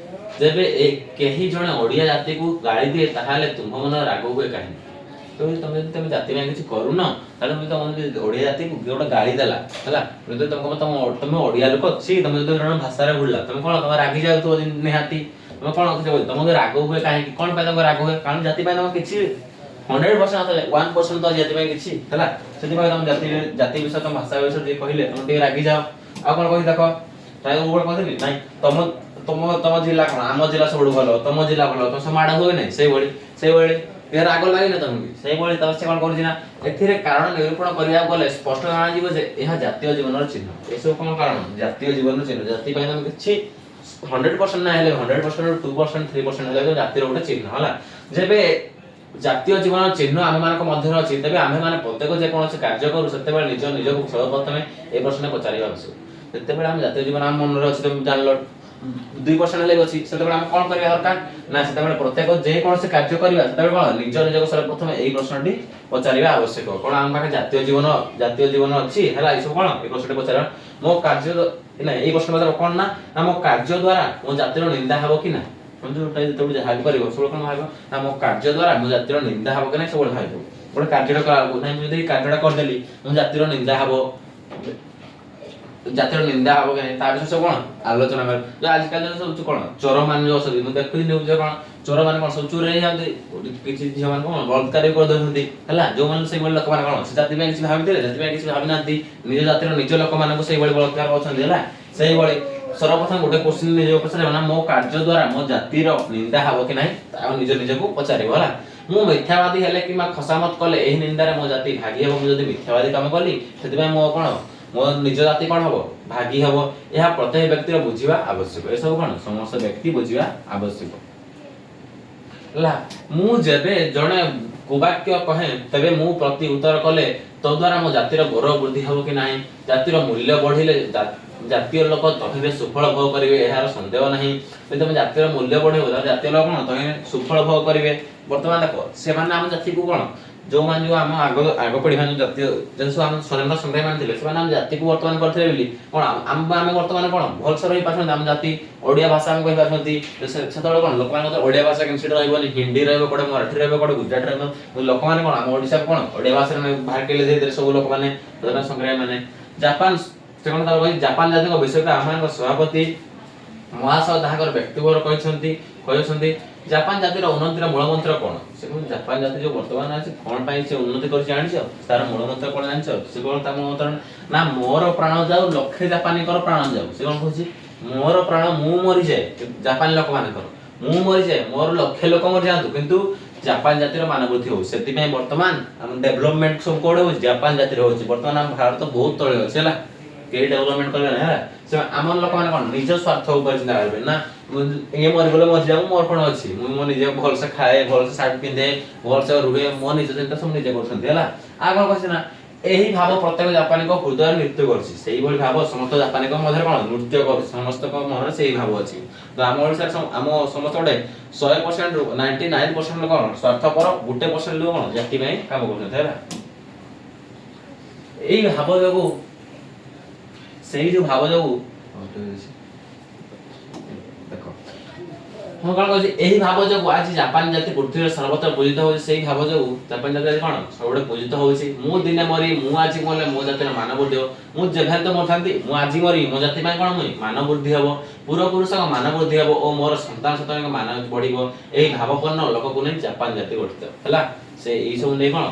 ଯେବେ କେହି ଜଣେ ଓଡ଼ିଆ ଜାତିକୁ ଗାଳି ଦିଏ ତାହେଲେ ତୁମ ମନରେ ରାଗ ହୁଏ କାହିଁକି ତ ତମେ ଯଦି ତମେ ଜାତି ପାଇଁ କିଛି କରୁନ ତାହେଲେ ତମେ ଓଡ଼ିଆ ଜାତିକୁ ଗୋଟେ ଗାଳି ଦେଲା ହେଲା ଯଦି ତମେ ଓଡ଼ିଆ ଲୋକ ଅଛି ତମେ ଯଦି ଜଣେ ଭାଷାରେ ଭୁଲିଲା ତମେ କଣ ତମେ ରାଗି ଯାଉଥିବ ନିହାତି ତମେ କଣ ତମକୁ ରାଗ ହୁଏ କାହିଁକି କଣ ପାଇଁ ତମକୁ ରାଗ ହୁଏ କାରଣ ଜାତି ପାଇଁ ତମେ କିଛି 100% ନଥିଲେ 1% ତ ଜାତି ପାଇଁ କିଛି ହେଲା ସେଥିପାଇଁ ତମ ଜାତି ବିଷୟ ତମ ଭାଷା ବିଷୟ ଟିକେ କହିଲେ ତମେ ଟିକେ ରାଗି ଯାଅ ଆଉ କଣ କହି ଦେଖ ତାই ଗୋଟେ କହିଥିଲି ନାଇଁ ତମ ଜିଲ୍ଲା କଣ ଆମ ଜିଲ୍ଲା ସବୁଠୁ ଭଲ ତମ ଜିଲ୍ଲା ଭଲ ତମ ସବୁ ମାଡ଼ ହୁଏ ନାହିଁ ସେଇଭଳି ଏ ରାଗ ଲାଗିଲେ ତମକୁ ସେଇଭଳି ତମ ସେ କଣ କରୁଛି ନା ଏଥିରେ କାରଣ ନିରୂପଣ କରିବାକୁ ଗଲେ ସ୍ପଷ୍ଟ ଜଣାଯିବ ଯେ ଏହା ଜାତୀୟ ଜୀବନର ଚିହ୍ନ ଏସବୁ କଣ କାରଣ ଜାତୀୟ ଜୀବନର ଚିହ୍ନ ଜାତି ପାଇଁ ତମେ କିଛି 100% ନା ହେଲେ 100% 2% 3% ହେଲେ ଜାତିର ଗୋଟେ ଚିହ୍ନ ହେଲା ଯେବେ ଜାତୀୟ ଜୀବନର ଚିହ୍ନ ଆମ ମାନଙ୍କ ମଧ୍ୟରେ ଅଛି ତେବେ ଆମେ ମାନେ ପ୍ରତ୍ୟେକ ଯେକୌଣସି କାର୍ଯ୍ୟ କରୁ ସେତେବେଳେ ନିଜକୁ ସର୍ବପ୍ରଥମେ ଏ ପ୍ରଶ୍ନ ପଚାରିବା ଆବଶ୍ୟକ ଯେତେବେଳେ ଆମେ ଜାତୀୟ ଜୀବନ ଆମ ମନରେ ଅଛି ତମେ ଜାଣିଲ 2% ହେଲେ ଅଛି ସେତେବେଳେ ଆମେ କଣ କରିବା ଦରକାର ନା ସେତେବେଳେ ପ୍ରତ୍ୟେକ ଯେକୌଣସି କାର୍ଯ୍ୟ କରିବା ସେତେବେଳେ କଣ ନିଜକୁ ସର୍ବପ୍ରଥମେ ଏଇ ପ୍ରଶ୍ନଟି ପଚାରିବା ଆବଶ୍ୟକ କଣ ଆମ ପାଖରେ ଜାତୀୟ ଜୀବନ ଅଛି ହେଲା ଏସବୁ କଣ ଏ ପ୍ରଶ୍ନଟି ପଚାରିବା ମୋ କାର୍ଯ୍ୟ ନାଇଁ ଏଇ ପ୍ରଶ୍ନ ପଚାରିବା କଣ ନା ମୋ କାର୍ଯ୍ୟ ଦ୍ୱାରା ମୋ ଜାତିର ନିନ୍ଦା ହେବ କି ନା ଯେତେବେଳେ ଯାହା କରିବ ସବୁବେଳେ କଣ ଭାବିବ ନା ମୋ କାର୍ଯ୍ୟ ଦ୍ୱାରା ମୋ ଜାତିର ନିନ୍ଦା ହେବ କି ନାହିଁ ସବୁବେଳେ ଭାବିବ ଗୋଟେ କାର୍ଯ୍ୟଟା କଲାବେଳକୁ ନାଇଁ ମୁଁ ଯଦି କାର୍ଯ୍ୟଟା କରିଦେଲି ମୋ ଜାତିର ନିନ୍ଦା ହେବ ଜାତିର ନିନ୍ଦା ହେବ କି ନାହିଁ ତା ବିଷୟରେ ସବୁ କଣ ଆଲୋଚନା କରେ ଆଜିକାଲି ସବୁ କଣ ଚୋର ମାନେ ଯୋଉ ଅଛନ୍ତି ମୁଁ ଦେଖୁଛି ନ୍ୟୁଜ୍ କଣ ଚୋର ମାନେ କଣ ସବୁ ଚୋରି ହେଇଯାନ୍ତି କିଛି ଝିଅ ମାନେ କଣ ବଳାତ୍କାର ବି କରିଦଉଛନ୍ତି ହେଲା ଯୋଉମାନେ ସେଇଭଳି ଲୋକମାନେ କଣ ସେ ଜାତି ପାଇଁ କିଛି ଭାବିଥିଲେ ଜାତି ପାଇଁ କିଛି ଭାବିନାହାନ୍ତି ନିଜ ଜାତିର ନିଜ ଲୋକମାନଙ୍କୁ ସେଇଭଳି ବଳାତ୍କାର କରୁଛନ୍ତି ହେଲା ସେଇଭଳି ସର୍ବପ୍ରଥମ ଗୋଟେ କ୍ୱେଶ୍ଚିନ୍ ନିଜକୁ ପଚାରିବ ନା ମୋ କାର୍ଯ୍ୟ ଦ୍ୱାରା ମୋ ଜାତିର ନିନ୍ଦା ହେବ କି ନାହିଁ ଆଉ ନିଜକୁ ପଚାରିବ ହେଲା ମୁଁ ମିଥ୍ୟାବାଦୀ ହେଲେ କିମ୍ବା ଖସାମତ କଲେ ଏହି ନିନ୍ଦାରେ ମୋ ଜାତି ଭାଗି ହେବ ମୁଁ ଯଦି ମିଥ୍ୟାବାଦୀ କାମ କଲି ସେଥିପାଇଁ ମୋ ନିଜ ଜାତି କଣ ହବ ଭାଗି ହବ ଏହା ପ୍ରତ୍ୟେକ ବ୍ୟକ୍ତିର ବୁଝିବା ଆବଶ୍ୟକ ଏସବୁ କଣ ସମସ୍ତ ବ୍ୟକ୍ତି ବୁଝିବା ଆବଶ୍ୟକ ହେଲା ମୁଁ ଯେବେ ଜଣେ କୁବାକ୍ୟ କହେ ତେବେ ମୁଁ ପ୍ରତି ଉତ୍ତର କଲେ ତ ଦ୍ୱାରା ମୋ ଜାତିର ଗୌରବ ବୃଦ୍ଧି ହେବ କି ନାହିଁ ଜାତିର ମୂଲ୍ୟ ବଢିଲେ ଜାତୀୟ ଲୋକ ତହିଁରେ ସୁଫଳ ଭୋଗ କରିବେ ଏହାର ସନ୍ଦେହ ନାହିଁ ଯଦି ତମେ ଜାତୀୟ ମୂଲ୍ୟ ବଢେଇବ ତାହେଲେ ଜାତୀୟ ଲୋକ କଣ ତହିଁରେ ସୁଫଳ ଭୋଗ କରିବେ ବର୍ତ୍ତମାନ ଦେଖ ସେମାନେ ଆମ ଜାତିକୁ କଣ ଯୋଉମାନେ ଯୋଉ ଆମ ଆଗ ପିଢି ମାନେ ଜାତୀୟ ସବୁ ଆମ ସ୍ୱାଧୀନତା ସଂଗ୍ରାମୀ ମାନେ ଥିଲେ ସେମାନେ ଆମ ଜାତିକୁ ବର୍ତ୍ତମାନ କରିଥିଲେ ବୋଲି କଣ ଆମେ ବର୍ତ୍ତମାନ କଣ ଭଲସେ ରହିପାରୁଛନ୍ତି ଆମ ଜାତି ଓଡ଼ିଆ ଭାଷା ଆମେ କହିପାରୁଛନ୍ତି ସେତେବେଳେ କଣ ଲୋକମାନଙ୍କ ଓଡ଼ିଆ ଭାଷା କେମିତି ରହିବନି ହିନ୍ଦୀ ରହିବ କୋଟେ ମରାଠୀ ରହିବ କୋଟେ ଗୁଜରାଟୀ ରହିବ ଲୋକମାନେ କଣ ଆମ ଓଡ଼ିଶାକୁ କଣ ଓଡ଼ିଆ ଭାଷାରେ ବାହାର କେଲେ ଦେଇଥିଲେ ସବୁ ଲୋକମାନେ ସ୍ୱାଧୀନତା ସଂଗ୍ରାମୀ ମାନେ ଜାପାନ ସେ କଣ ତାକୁ କହି ଜାପାନ ଜାତିଙ୍କ ବିଷୟରେ ଆମମାନଙ୍କ ସଭାପତି ମହାଶୟ ତାହାଙ୍କର ବ୍ୟକ୍ତିଗତ କହିଛନ୍ତି ଜାପାନ ଜାତିର ଉନ୍ନତିର ମୂଳମନ୍ତ୍ର କଣ ସେ କହୁଛି ଜାପାନ ଜାତି ଯୋଉ ବର୍ତ୍ତମାନ ଅଛି କଣ ପାଇଁ ସେ ଉନ୍ନତି କରିଛି ଜାଣିଛ ତାର ମୂଳମନ୍ତ୍ର କଣ ଜାଣିଛ ସେ କଣ ତା ମୂଳମନ୍ତ୍ର ନା ମୋର ପ୍ରାଣ ଯାଉ ଲକ୍ଷେ ଜାପାନୀଙ୍କର ପ୍ରାଣ ଯାଉ ସେ କଣ କହୁଛି ମୋର ପ୍ରାଣ ମୁଁ ମରିଯାଏ ଜାପାନୀ ଲୋକମାନଙ୍କର ମୁଁ ମରିଯାଏ ମୋର ଲକ୍ଷେ ଲୋକ ମରିଯାଆନ୍ତୁ କିନ୍ତୁ ଜାପାନ ଜାତିର ମାନ ବୃଦ୍ଧି ହଉ ସେଥିପାଇଁ ବର୍ତ୍ତମାନ ଆମ ଡେଭଲପମେଣ୍ଟ ସବୁ କୋଉଠି ହଉଛି ଜାପାନ ଜାତିରେ ହଉଛି ବର୍ତ୍ତମାନ ଆମ ଭାରତ ବହୁତ ତଳେ ଅଛି ହେଲା କେହି ଡେଭଲପମେଣ୍ଟ କରିବେ ନା ହେଲା ସେ ଆମ ଲୋକମାନେ କଣ ନିଜ ସ୍ୱାର୍ଥ ଉପରେ ଚିନ୍ତା କରିବେ ନା ଇଏ ମରିଗଲେ ମରିଯାଉ ମୋର କଣ ଅଛି ମୁଁ ମୋ ନିଜେ ଭଲସେ ଖାଏ ଭଲସେ ସାର୍ଟ ପିନ୍ଧେ ଭଲସେ ରୁହେ ମୋ ନିଜ ଚିନ୍ତା ସବୁ ନିଜେ କରୁଛନ୍ତି ହେଲା ଆଉ କଣ କହିଛି ନା ଏହି ଭାବ ପ୍ରତ୍ୟେକ ଜାପାନୀଙ୍କ ହୃଦୟରେ ନୃତ୍ୟ କରୁଛି ସେଇଭଳି ଭାବ ସମସ୍ତ ଜାପାନୀଙ୍କ ମଧ୍ୟରେ କଣ ନୃତ୍ୟ କରୁଛି ସମସ୍ତଙ୍କ ମନରେ ସେଇ ଭାବ ଅଛି ତ ଆମ ଓଡ଼ିଶାରେ ଆମ ସମସ୍ତ ଗୋଟେ 100%ରୁ 99% ଲୋକ କଣ ସ୍ୱାର୍ଥପର 1% ଲୋକ କଣ ଜାତି ପାଇଁ କାମ କରୁଛନ୍ତି ହେଲା ଏଇ ଭାବ ଯୋଗୁ ସେଇ ଯୋଉ ଭାବ ଯୋଗୁ ଦେଖ ମୁଁ କଣ କହୁଛି ଏହି ଭାବ ଯୋଗୁ ଆଜି ଜାପାନ ଜାତି ପୃଥିବୀରେ ସର୍ବତ୍ର ପୂଜିତ ହଉଛି ସେଇ ଭାବ ଯୋଗୁ ଜାପାନ ଜାତି କଣ ସବୁବେଳେ ପୂଜିତ ହଉଛି ମୁଁ ଦିନେ ମରି ମୁଁ ଆଜି ମଲେ ମୋ ଜାତିର ମାନ ବୃଦ୍ଧି ହେବ ମୁଁ ଯେଭଳି ତ ମରିଥାନ୍ତି ମୁଁ ଆଜି ମରି ମୋ ଜାତି ପାଇଁ କଣ ହୁଏ ମାନ ବୃଦ୍ଧି ହେବ ପୂର୍ବପୁରୁଷଙ୍କ ମାନ ବୃଦ୍ଧି ହେବ ଓ ମୋର ସନ୍ତାନ ସନ୍ତତିଙ୍କ ମାନ ବଢିବ ଏହି ଭାବପୂର୍ଣ୍ଣ ଲୋକକୁ ନେଇ ଜାପାନ ଜାତି ଗଠିତ ହେଲା ସେ ଏଇ ସବୁ ନେଇ କଣ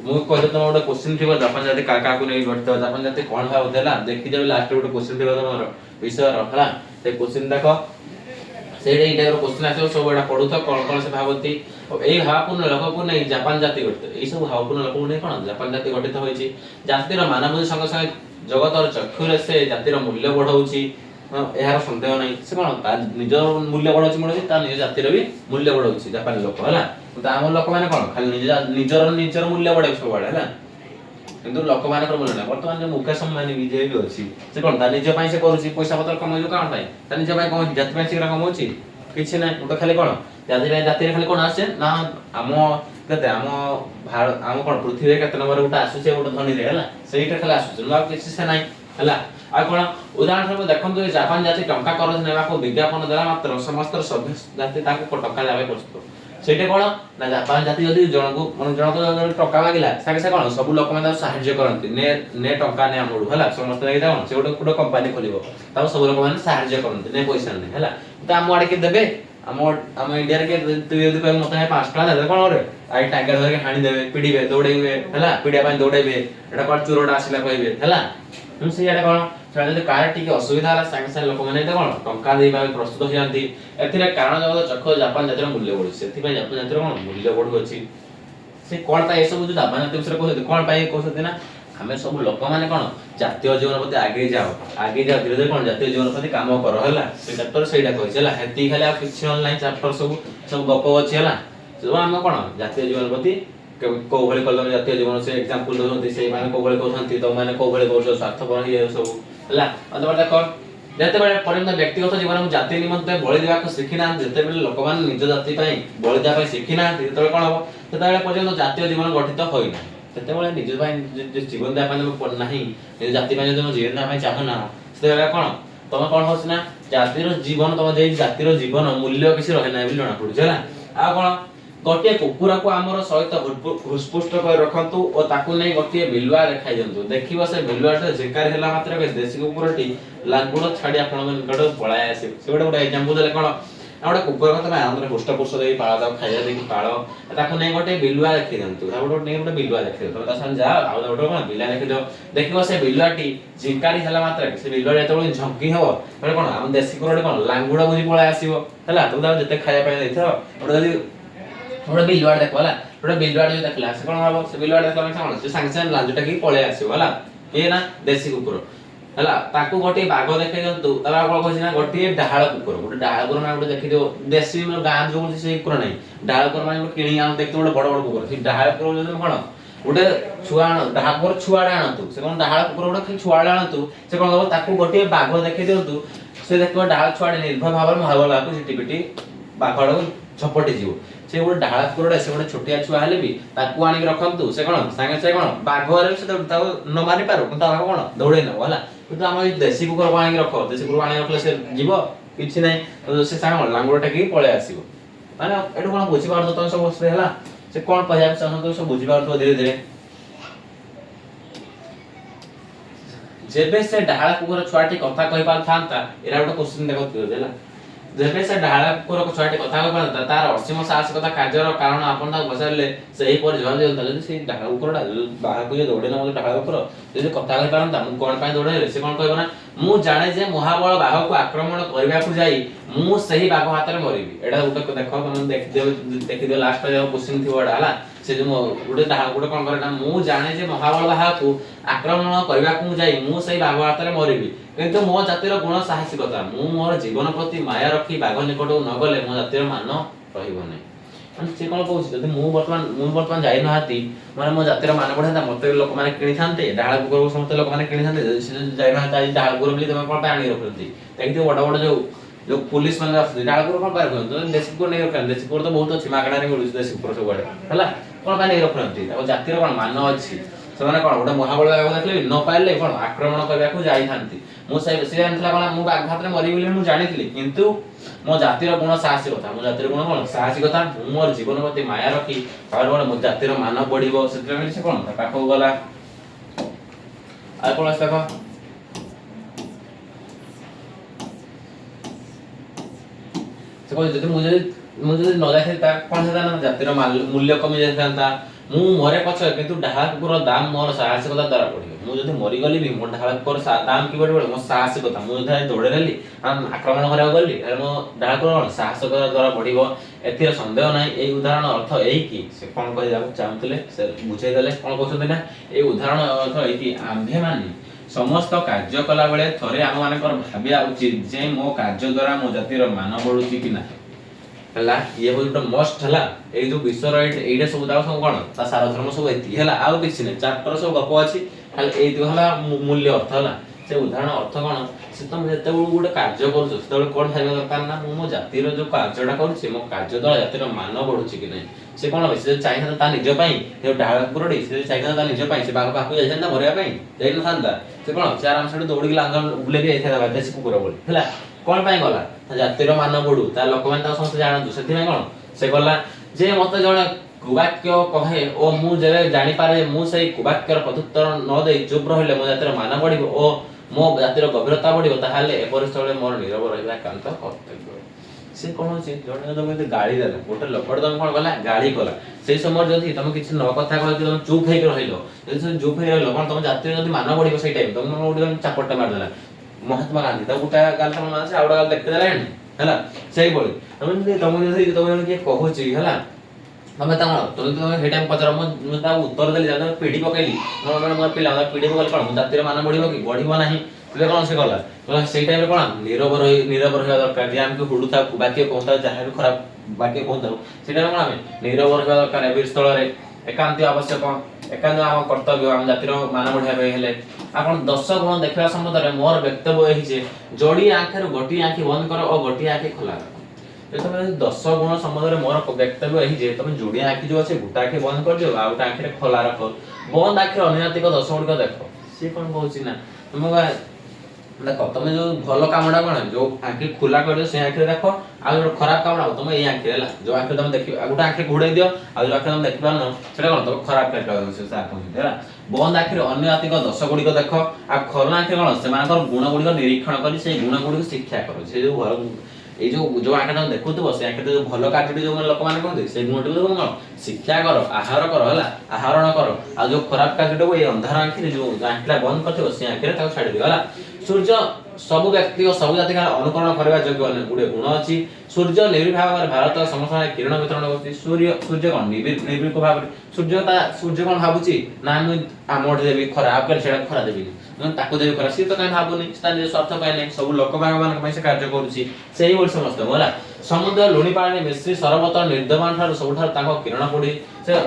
ମୁଁ କହିଲେ ତମ ଗୋଟେ କ୍ୱେଶ୍ଚିନ୍ ଥିବ ଜାପାନ ଜାତି କାହାକୁ ନେଇ ଗଠିତ ଜାପାନ ଜାତି କଣ ଭାବ ଦେଲା ଦେଖିଦେବେ ଲାଷ୍ଟରେ ଗୋଟେ କ୍ୱେଶ୍ଚିନ୍ ଥିବ ତମର ବିଷୟର ହେଲା ସେ କ୍ୱେଶ୍ଚିନ୍ ଦେଖ ସେଇଟା ଏଇ ଟାଇପର କ୍ୱେଶ୍ଚିନ୍ ଆସିବ ସବୁ ଏଇଟା ପଢୁଥ କଣ କଣ ସେ ଭାବନ୍ତି ଏଇ ଭାବପୂର୍ଣ୍ଣ ଲୋକକୁ ନେଇ ଜାପାନ ଜାତି ଗଠିତ ଏଇ ସବୁ ଭାବପୂର୍ଣ୍ଣ ଲୋକକୁ ନେଇ କଣ ଜାପାନ ଜାତି ଗଠିତ ହୋଇଛି ଜାତିର ମାନବୃଦ୍ଧି ସଙ୍ଗେ ସଙ୍ଗେ ଜଗତର ଚକ୍ଷୁରେ ସେ ଜାତିର ମୂଲ୍ୟ ବଢଉଛି यार सन्देह नहीं से कौन निज मूल्य बढ़ाऊँ मुझे निज जातिर भी मूल्य बढ़ाऊँ जापानी लोक है आम लोक मैंने कौन खाली निजर निजर मूल्य बढ़े सब आड़े है किंतु लोक मान मूल्य ना बर्तमान जो मुकेश अंबानी विजय भी अच्छी से कौन निज से करुच्ची पैसा पतर कमाई कौन निज कम जाति से कमाऊँगी किसी ना तो खाली कौन जाति खाली कौन आसे ना आम केते आम भारत आम कौन पृथ्वी केते नंबर गोटे आसुचे गोटे धनी है सहीटा खाली आसुचे नुआ किसी से ना है आ कौन उदाहरण स्वरूप देखो जापान जाति टंका करज नेबा को विज्ञापन देला मात्र समस्त सभ्य जाति ताको टंका देबा प्रस्तुत सेटे कौन ना जापान जाति जदि जनको मन जनको टंका मागिला सागे से कौन सब लोक माने साहाय्य करंती ने टंका ने हमडू हला समस्त लागि कौन से गोटे कंपनी खोलिबो ताको सब लोक माने साहाय्य करंती ने पैसा ने हला त हम आडे के देबे हम इंडिया रे के तू यदि कह मते 5 टका दे कोन रे आई टाइगर धर के हानी देबे पिडीबे दौड़ेबे हला पिडिया पानी दौड़ेबे एटा कोन चोरडा आसिला कहबे हला हम से याडे कोन जदि कार टिके असुविधा हला संगे संगे लोक माने कोन टंका देबा प्रस्तुत हो जानती एथिरे कारण जब चख जापान जातिर मूल्य बढ़ी सेथि पय जापान जातिर कोन मूल्य बढ़ु अछि से कोन पाए सब जो जापान जातिर विषय कहते कोन पाए कहते ना हमें सब लोक माने कोन जातीय जीवन प्रति आगे जाओ धीरे धीरे कोन जातीय जीवन प्रति काम करो हला से चैप्टर सेटा कहै छला हेती खाली आ किछ ऑनलाइन चैप्टर सब गप अछि हला जो हम कोन जातीय जीवन प्रति को भले कलम जातीय जीवन से एग्जांपल दोनती से माने को भले कहथंती तो माने को भले करछ स्वार्थपर ये सब हला अदर देखो जते बेले पर्यंत व्यक्तिगत जीवन को जाति निमंते बळि देबा को सिखिना जते बेले लोक मान निज जाति पई बळि देबा पई सिखिना तते कोन हो तते बेले पर्यंत जातीय जीवन गठित होई ना तते बेले निज पई जीवन देबा पई पड़ नाही निज जाति पई जो जीवन देबा पई चाहना से बेले कोन तमे कोन होस ना जातिर जीवन तमे जे जातिर जीवन मूल्य किसी रहे ना बिल जणा पडुछला आ कोन गोटे कुकुरा को आमर सहित हुस्पुष्ट कर रखंतु और ताकू नै गोटे बिलुआ देखाइ दंतु देखिबो से बिलुआटे शिकार हैला मात्र के देसी कुकुरटी लांगुड़ छाडी आपण मन गड पळाय आसे से गोटे एग्जांपल देले कोन आउडा कुकुर को तमे आंद्रे हुष्टपुष्ट देई पाळा दाव खाइया देखि पाळो ताकू नै गोटे बिलुआ देखि दंतु आ गोटे नै गोटे बिलुआ देखि दंतु ता सन जा आ गोटे कोन बिला देखि दो देखिबो से बिलुआटी शिकारी हैला मात्र के से बिलुआ जेतबो झंकी हबो बडे कोन हम देसी कुकुरटे कोन लांगुड़ बुझी पळाय आसीबो हला तू दा जते खाइया पाए दैथो ओडा जदी थोड़ा बिलवाड़ देखो हला थोड़ा बिलवाड़ जो देखला से कोन हबो से बिलवाड़ देखला से कोन से संग संग लांजुटा की पळे आसीबो हला ए ना देसी कुकुर हला ताकू गोटे बाघ देखै जंतु तबा कोन कहछि ना गोटे डाहाळ कुकुर गोटे डाहाळ कुकुर ना गोटे देखि दियो देसी में गां जो से कुकुर नै डाहाळ कुकुर माने गोटे किणी आन देखतो गोटे बड़ बड़ कुकुर से डाहाळ कुकुर जो कोन गोटे छुआ डाहाळ कुकुर छुआडा आनतु से कोन डाहाळ कुकुर गोटे छुआडा आनतु से कोन हबो ताकू गोटे बाघ देखै दियंतु से देखो डाहाळ छुआडे निर्भय भाबर मारबला को जिटिपिटी बाघड़ झपटी जीव से गोटे डाहाळ कुकुरडा से गोटे छोटिया छुआ हेले भी ताकू आनी रखंतु से कोन संगे से कोन बाघरे से ताको न मारि पारो ता कोन दौड़े न होला किंतु हम देसी कुकुर आनी रखो देसी कुकुर आनी रखले से जीव किछि नै तो से सांग लांगुरटा की पळे आसीबो माने एटु कोन बुझि पारतो त सब बस हैला से कोन पजाब चाहतो सब बुझि पारतो धीरे धीरे जेबे से डाहाळ कुकुर छुआटी कथा कहि पाल थांता एरा गोटे क्वेश्चन देखो देला जेबे से डाहाळ कुकुर को छुआटी कथा कहि पारता तार असीम साहसिकता कार्यर कारण आपण ता बसाले सही पर जवाब देता जदी से डाहाळ कुकुरडा बाहा को जे दौड़े न मते डाहाळ कुकुर जदी कथा कहि पारंता मु कोन पाई दौड़े से कोन कहबो ना मु जाने जे महाबल बाघ को आक्रमण करबा को जाई मु सही बाघ हाथ रे मरिबी एडा गोटे देखो तुम देख दियो लास्ट पे क्वेश्चन थिवडा हला से जो गोटे डाहाळ गोटे कोन करे ना मु जाने जे महाबल बाघ को आक्रमण करबा को जाई मु सही बाघ हाथ रे मरिबी किंतु मो जातिर गुण साहसिकता मु मोर जीवन प्रति माया रखी बाघ निकट न गले मो जातिर मान रहिबो नै माने से कोन कहउछि जदि मु वर्तमान जाई न हाती माने मो जातिर मान बढ़ाता मते लोक माने किनि थानते डाहाळ कुकुर समस्त लोक माने किनि थानते से जाई न हाता डाहाळ कुकुर बली तमे कोन पानी रखथि देखि बड़ बड़ जो पुलिस माने आछथि डाहाळ कुकुर कोन पार करथि देसी कुकुर नै रखन देसी कुकुर तो बहुत अछि मागणा रे मिलुछि देसी कुकुर सब बडे हला कोन पानी रखथि आ जातिर कोन मान अछि से माने कोन गोटे महाबल बाघ देखले न पाइले कोन आक्रमण करबा को जाई थानती मु से जानथला कोन मु बाघ हाथ रे मरि बोली मु जानितली किंतु मो जातिर गुण साहसिकता मो जातिर गुण कोन साहसिकता मोर जीवन प्रति माया रखी और मो जातिर मान बढ़िबो सेतले से कोन पाखो गला आ कोन देखो से कोन जदि मुझे न जाथे ता कोन से ना जातिर मूल्य कमी जाथांता मु मरे पछ किंतु डाहाळ कुकुर दाम मोर साहसिकता द्वारा पड़ियो मु जदि मरि गली भी मोर डाहाळ कुकुर दाम कि बढ़ मो साहसिकता मु जदि दौड़े रली आक्रमण करा गली मो डाहाळ कुकुर साहसिकता द्वारा बढ़िबो एथिर संदेह नै ए उदाहरण अर्थ एई कि से कोन कहि जा चाहतले से बुझाई देले कोन कहछथि ना ए उदाहरण अर्थ एई कि आम्भे माने समस्त कार्य कला बेले थरे आम मानकर भाबिया उचित जे मो कार्य द्वारा मो जातिर मान बढ़ुची कि ना हला ये हो गोटे मस्ट हला ए जो विश्व राइट एडे सब दाव सब कोन ता सार धर्म सब एति हला आउ किछि नै चैप्टर सब गप अछि खाली ए जो हला मूल्य अर्थ हला से उदाहरण अर्थ कोन से तुम जेते गोटे कार्य करू सेते कोन भाबिया दरकार ना मो जातिर जो कार्यटा करूछि मो कार्य द्वारा जातिर मान बढ़ुची कि नै से कोन से चाहिए ता निज पई जो डाकुरडी से चाहिए ता निज पई से बाग बाकू जाइछन ना भरिया पई जाई न थांदा से कोन से आराम से दौड़ी लांग बुले के जाइथा देसी कुकुर बोली हला कोन पई गला जातिर मान बढ़ू ता लोक मान ता समस्त जानतु सेति में कोन से गला जे मते जणे कुवाक्य कहे ओ मु जे जानि पारे मु सही कुवाक्यर प्रत्युत्तर न दे चुप रहिले मो जातिर मान बढ़िबो ओ मो जातिर गभीरता बढ़िबो ताहाले एपरि स्थळे मोर नीरव रहिबा कांत कर्तव्य से कोन होची जणे जमे गाड़ी देला गोटे लोकड दम कोन गला गाड़ी कला से समय जदी तुम किछ न कथा कह कि तुम चुप हे रहिलो जदी चुप हे रहिलो कोन तुम जातिर जदी मान बढ़िबो सही टाइम तुम गोटे चापटा मार देला महात्मा गांधी ता गोटा गाल तुम मानसे आवडा गाल देखते देला हला सही बोली तुम जदी तुम के कहूची हला तमे ता तुम तो हे टाइम पचर मु ता उत्तर देली जानो पीडी पकेली मोर पिला पीडी पकल कोन जातिर मान बढ़िबो कि बढ़िबो नाही तुले कोन से गला तो सेई टाइम रे कोन नीरव रहिया दरकार जे हमके हुडुता बाकी कोनता जहां भी खराब बाकी कोनता सेटा कोन हमें नीरव रहिया दरकार एबे स्थल रे एकांत आवश्यक एकांत आम कर्तव्य हम जातिर मान बढ़िया बे हेले आपण 10 गुण देखला संबंध रे मोर वक्तव्य एही जे जोड़ी आंखेर गोटी आंखी बंद करो और गोटी आंखी खोला करो तुम 10 गुण संबंध रे मोर वक्तव्य एही जे तुम जोड़ी आंखी जो আছে गोटा आंखी बंद कर दियो आ गोटा आंखी रे खोला रखो बंद आंखी अनियातिक 10 गुण देखो से कोन कहूची ना तुम देखो तुम जो भल कामडा कोन जो आंखी खुला कर दियो से आंखी देखो आ जो खराब कामडा तुम ए आंखी हला जो आंखी तुम देखि गोटा आंखी घोड़े दियो आ जो आंखी तुम देखि पानो सेटा कोन तो खराब कर से सा कहूची हला बंद आंखी रे अनियातिक 10 गुण देखो आ खोला आंखी कोन से मानकर गुण गुण निरीक्षण करी से गुण गुण शिक्षा करो से जो ए जो आंखी देखुथबो से आंखी जो भल कार्य जो लोक माने कहते से गुणटी को कोन शिक्षा करो आहार करो हला आहारण करो आ जो खराब कार्य ए अंधार आंखी जो आंखीला बंद करथिबो से आंखी रे ताको छाडी दियो हला सूर्य सब व्यक्ति और सब जाति का अनुकरण करबा योग्य गुडे गुण अछि सूर्य निर्विभाव भारत समस्त किरण वितरण करछि सूर्य कोन निर्विक भाव सूर्य कोन भाबुची ना मु आमोड देबी खराब कर सेडा खरा देबी न ताको देबी खरा सी तो काई भाबुनी स्था निज स्वार्थ पाए नै सब लोक मान के से कार्य करूछि सेही बोल समस्त होला समुद्र लुणी पानी मिश्री सरबत निर्दमान ठार सब ठार ताको किरण पड़ी से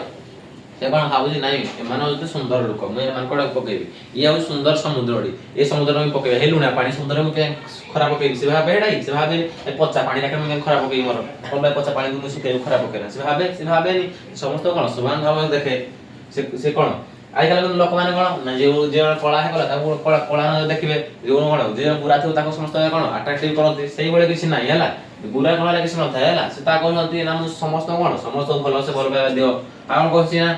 कोन भाबुची नाही एमान होते सुंदर लोक मैं एमान कोडा पकेबी ये हो सुंदर समुद्रडी ए समुद्र में पकेबे हे लुणा पानी समुद्र में के खराब पकेबी से भाबे हेडाई से भाबे ए पचा पानी राखे में खराब पकेबी मोर कोन भाई पचा पानी को सुके खराब पकेना से भाबे नहीं समस्त कोन समान भाव देखे से कोन आइ काल लोक माने कोन ना जे कला है कला ताको कला न देखिबे जो कोन जे पूरा थियो ताको समस्त कोन अट्रैक्टिव करते सेही बेले किछि नाही हला गुरा कला किछि न थाय हला से ता कहनती ना समस्त कोन समस्त भलो से भल पाए दियो आपण कहछि ना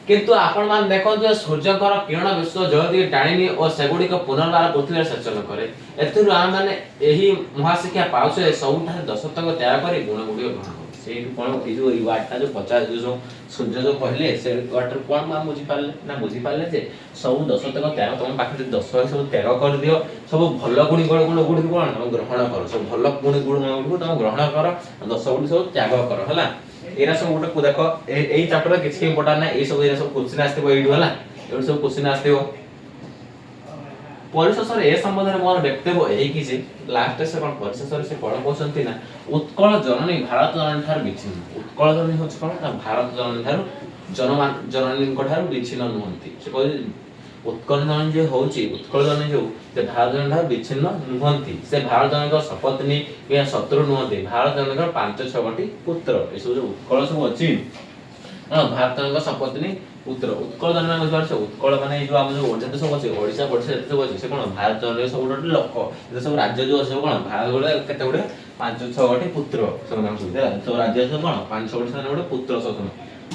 किंतु आपण मान देखो सूर्यकर किरण विश्व जगति टाणीनी और सेगुडी को पुनर्बार पृथ्वी सेचन करे एथुरु आम माने एही महाशिक्षा पाउछे सबठार दशतक त्याग करी गुण गुडी ग्रहण से कोन ए जो वाटा जो 50 जो सूर्य जो कहले से वाटर कोन मा बुझी पाले ना बुझी पाले जे सब दशतक त्याग तुम पाखे 10 सब त्याग कर दियो सब भल गुणी गुण गुडी कोन तुम ग्रहण करो सब भल गुणी गुण गुडी तुम ग्रहण करो 10 गुडी सब त्याग करो हला एरा सब गोटे को देखो एई चैप्टर किछि इंपोर्टेंट ना ए सब एरा सब क्वेश्चन आस्ते एडु हला एडु सब क्वेश्चन आस्ते हो परिशेषर ए संबंध रे मोर वक्तव्य एही कि जे लास्ट से कोन परिशेषर से कोन कहसंती ना उत्कल जननी भारत जननी थार विच्छिन्न उत्कल जननी होछ कोन ना भारत जननी थार जननी को थार विच्छिन्न नहंती से कहि उत्कल जननी जे होची उत्कल जननी जो जे भारत जननी थार विच्छिन्न नहंती से भारत जननी को सपत्नी या शत्रु नहंती भारत जननी को 5-6 गोटी पुत्र ए सब जो उत्कल सब अछि भारत जननी को सपत्नी पुत्र उत्कल जननी में बुझार से उत्कल माने जो हम जो ओडिसा सब अछि ओडिसा पडसे सब अछि से कोन भारत जननी सब गोटे लोक जे सब राज्य जो सब कोन भारत गोटे केते गोटे 5-6 गोटी पुत्र सब नाम सुविधा तो राज्य सब कोन 5-6 गोटी से गोटे पुत्र सब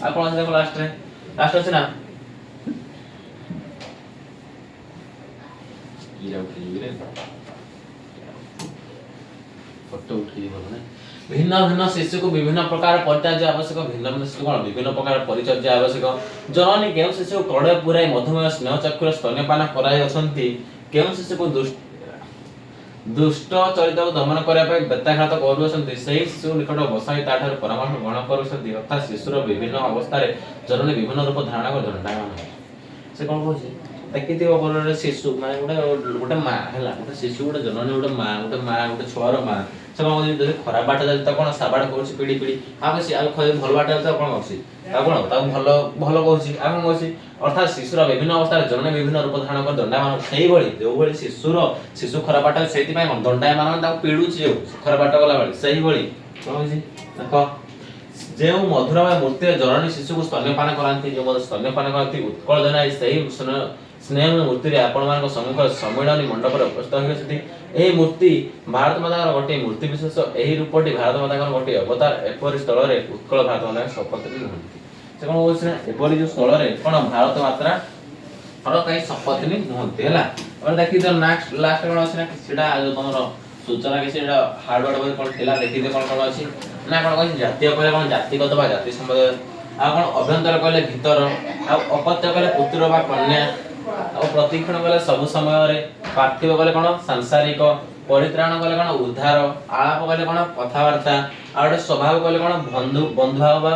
आ कोन से लास्ट अछि ना फोटो उठी बोलने भिन्न भिन्न शिशु को विभिन्न प्रकार परिचर्या आवश्यक भिन्न भिन्न शिशु को विभिन्न प्रकार परिचर्या आवश्यक जननी केउ शिशु कड़े पुराई मधुमेह स्नेह चक्र स्तन्यपान कराई अछंती केउ शिशु को दुष्ट चरित को दमन करिया पे बेताघात करूछंती सेही शिशु निकट बसाई ताठार परामर्श ग्रहण करूछंती अर्थात शिशुर विभिन्न अवस्था रे जननी विभिन्न रूप धारण कर दंडायमान से कोन कहछि ଦେଖିଥିବ ଗୋଟେ ଶିଶୁ ମାନେ ଗୋଟେ ମା ହେଲା, ଗୋଟେ ଶିଶୁ, ଗୋଟେ ଜନନୀ, ଗୋଟେ ମା ଗୋଟେ ଛୁଆର ମା, ସେ କଣ କରୁଛି ଯଦି ଖରାପ ବାଟ ଯାଉଛି ତାକୁ କଣ ସାବାଡ କରୁଛି ପିଡ଼ି ପିଡ଼ି, ଆଉ ସେ ଆଉ ଭଲ ବାଟ ଯାଉଛି ତାକୁ କଣ କରୁଛି, ତାକୁ ଭଲ ଭଲ କରୁଛି, ଆଉ କଣ କରୁଛି, ଅର୍ଥାତ୍ ଶିଶୁର ବିଭିନ୍ନ ଅବସ୍ଥାରେ ଜନନୀ ବିଭିନ୍ନ ରୂପ ଧାରଣ କରି ଦଣ୍ଡାୟମାନ, ସେଇଭଳି ଯୋଉଭଳି ଶିଶୁ ଖରାପ ବାଟ ସେଇଥିପାଇଁ କଣ ଦଣ୍ଡାୟମାନ ତାକୁ ପିଡୁଛି, ଯୋଉ ଖରାପ ବାଟ ଗଲା ବେଳେ ସେଇଭଳି କଣ ହଉଛି ଦେଖ, ଯେଉଁ ମଧୁରମୟ ମୂର୍ତ୍ତିରେ ଜନନୀ ଶିଶୁକୁ ସ୍ତନ୍ୟପାନ କରାନ୍ତି, ଯେଉଁ ସ୍ତନ୍ୟପାନ କରନ୍ତି ଉତ୍କଳ ଜନାଇ ସେହି ସ୍ନେହ ମୂର୍ତ୍ତିରେ ଆପଣମାନଙ୍କ ସମ୍ମୁଖରେ ସମ୍ମିଳନୀ ମଣ୍ଡପରେ ଉପସ୍ଥିତ ହୋଇଛନ୍ତି। ଏହି ମୂର୍ତ୍ତି ଭାରତ ମାତାଙ୍କର ଗୋଟିଏ ମୂର୍ତ୍ତି ବିଶେଷ, ଏହି ରୂପଟି ଭାରତ ମାତାଙ୍କର ଗୋଟିଏ ଅବତାର, ଏପରି ସ୍ଥଳରେ ଉତ୍କଳ ଭାରତ ମାତାଙ୍କ ଶପଥରେ ନୁହନ୍ତି। ସେ କଣ କହୁଛି ନା ଏପରି ଯୋଉ ସ୍ଥଳରେ କଣ ଭାରତ ମାତ୍ରା କେହି ଶପଥନୀ ନୁହନ୍ତି ହେଲା। ଏবার ଦେଖିଛ ଲାଷ୍ଟ କଣ ଅଛି ନା ସେଟା ଯୋଉ ତମର ସୂଚନା କିଛି ଏଟା ହାର୍ଡୱାର୍ଡ ବହି କଣ ଥିଲା ଦେଖିଦେ କଣ ଅଛି ନା କଣ କହିଛି ଜାତୀୟ କହିଲେ କଣ ଜାତିଗତ ବା ଜାତି ସମ୍ବନ୍ଧ, ଆଉ କଣ ଅଭ୍ୟନ୍ତର କହିଲେ ଭିତର, ଆଉ ଅପତ୍ୟ କହିଲେ ପୁତ୍ର ବା କନ୍ୟା, ଆଉ ପ୍ରତିକ୍ଷଣ କହିଲେ ସବୁ ସମୟରେ, ପାର୍ଥିବ କହିଲେ କଣ ସାଂସାରିକ, ପରିତ୍ରାଣ କହିଲେ କଣ ଉଦ୍ଧାର, ଆଳାପ କହିଲେ କଣ କଥାବାର୍ତ୍ତା, ଆଉ ଗୋଟେ ସ୍ୱଭାବ କହିଲେ କଣ ବନ୍ଧୁଭାବ ବା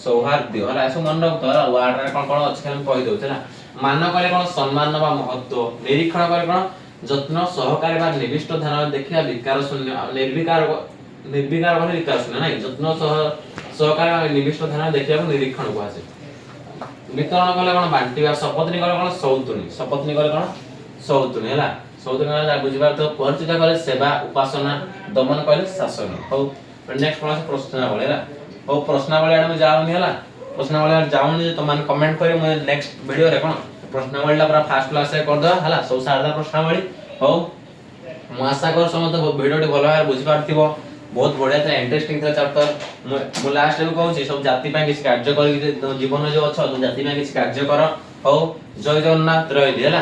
ସୌହାର୍ଦ୍ଦ୍ୟ ହେଲା। ଏସବୁ ମନେ ରଖୁଥିବ ହେଲା, ୱାର୍ଡରେ କଣ କଣ ଅଛି ଖାଲି କହିଦଉଛି ହେଲା। ମାନ କହିଲେ କଣ ସମ୍ମାନ ବା ମହତ୍ଵ, ନିରୀକ୍ଷଣ କହିଲେ କଣ ଯତ୍ନ ସହକାରେ ବା ନିବିଷ୍ଟ ଧ୍ୟାନ ଦେଖିବା ବିକାର ଶୂନ୍ୟ, ଆଉ ନିର୍ବିକାର ମାନେ ବିକାର ଶୂନ୍ୟ ନାଇଁ, ଯତ୍ନ ସହକାରେ ନିବିଷ୍ଟ ଧ୍ୟାନ ଦେଖିବାକୁ ନିରୀକ୍ଷଣ କୁହାଯାଏ। ବିତରଣ କଲେ କଣ ବାଣ୍ଟିବା, ଶପଥନୀ କଲେ କଣ ଶପଥନୀ କଲେ କଣ ସୌତୁଣୀ ହେଲା। ସୌତୁଣୀ କଲେ ବୁଝିପାରୁଥିବ। ପରିଚିତ କଲେ ସେବା ଉପାସନା, ଦମନ କହିଲେ ଶାସନ। ହଉ ନେକ୍ସଟ କଣ ଅଛି ପ୍ରଶ୍ନାବଳୀ ହେଲା। ହଉ ପ୍ରଶ୍ନାବଳୀ ଆଡେ ମୁଁ ଯାଉନି ହେଲା, ପ୍ରଶ୍ନାବଳୀ ଆଡେ ଯାଉନି, ତମମାନେ କମେଣ୍ଟ କରି ମୁଁ ନେକ୍ସଟ ଭିଡିଓରେ କଣ ପ୍ରଶ୍ନାବଳୀଟା ପୁରା ଫାଷ୍ଟ କ୍ଲାସରେ କରିଦେବା ହେଲା, ସବୁ ସାରଦା ପ୍ରଶ୍ନାବଳୀ। ହଉ ମୁଁ ଆଶା କର ସମସ୍ତେ ଭିଡିଓଟି ଭଲ ଭାବରେ ବୁଝିପାରୁଥିବ, ବହୁତ ବଢିଆ ଥିଲା, ଇଣ୍ଟରେଷ୍ଟିଂ ଥିଲା ଚାପ୍ଟର। ମୁଁ ଲାଷ୍ଟରେ ବି କହୁଛି ସବୁ ଜାତି ପାଇଁ କିଛି କାର୍ଯ୍ୟ କରିକି ଜୀବନରେ ଯୋଉ ଅଛ ଜାତି ପାଇଁ କିଛି କାର୍ଯ୍ୟ କର। ହଉ ଜୟ ଜଗନ୍ନାଥ, ରହିଲି ହେଲା।